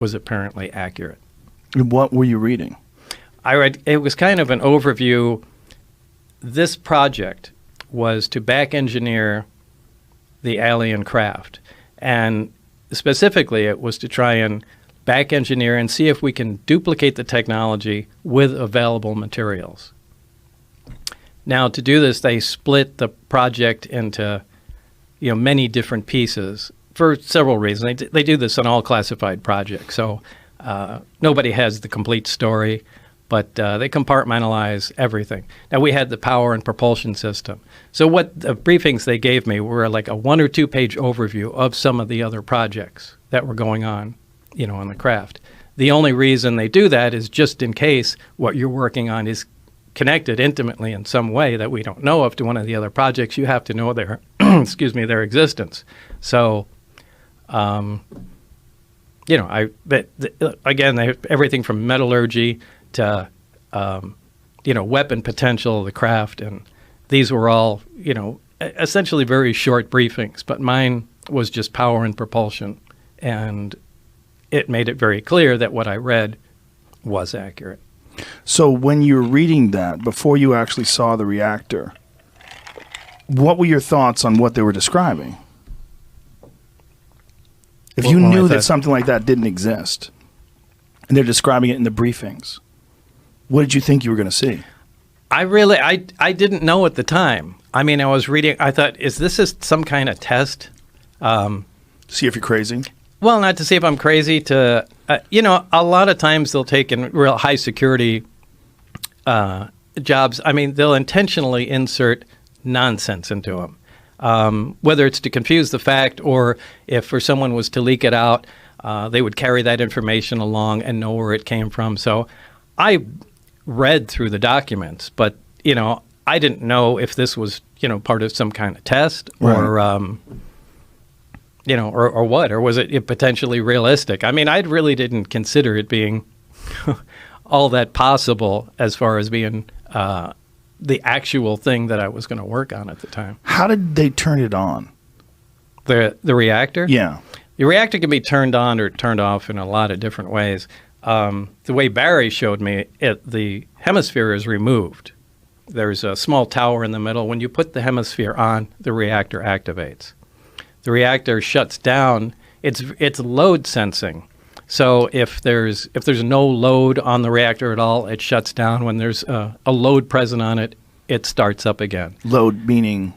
was apparently accurate. What were you reading? I read, it was kind of an overview. This project was to back engineer the alien craft. And specifically, it was to try and back engineer and see if we can duplicate the technology with available materials. Now, to do this, they split the project into, many different pieces for several reasons. They do this on all classified projects, so nobody has the complete story, but they compartmentalize everything. Now, we had the power and propulsion system. So what the briefings they gave me were like a 1 or 2 page overview of some of the other projects that were going on, on the craft. The only reason they do that is just in case what you're working on is connected intimately in some way that we don't know of to one of the other projects. You have to know their, their existence. So, again, they have everything from metallurgy to, weapon potential of the craft. And these were all, essentially very short briefings. But mine was just power and propulsion. And it made it very clear that what I read was accurate. So when you were reading that, before you actually saw the reactor, what were your thoughts on what they were describing? If you knew that something like that didn't exist, and they're describing it in the briefings, what did you think you were going to see? I didn't know at the time. I mean, I was reading, I thought, is this some kind of test? See if you're crazy? Well, not to see if I'm crazy, to, a lot of times they'll take in real high security jobs. I mean, they'll intentionally insert nonsense into them, whether it's to confuse the fact or if for someone was to leak it out, they would carry that information along and know where it came from. So I read through the documents, but, I didn't know if this was, part of some kind of test or, or what, or was it potentially realistic? I mean, I really didn't consider it being all that possible as far as being the actual thing that I was going to work on at the time. How did they turn it on? The reactor? Yeah. The reactor can be turned on or turned off in a lot of different ways. The way Barry showed me it, the hemisphere is removed. There's a small tower in the middle. When you put the hemisphere on, the reactor activates. The reactor shuts down. It's load sensing. So if there's no load on the reactor at all, it shuts down. When there's a load present on it, it starts up again. Load meaning?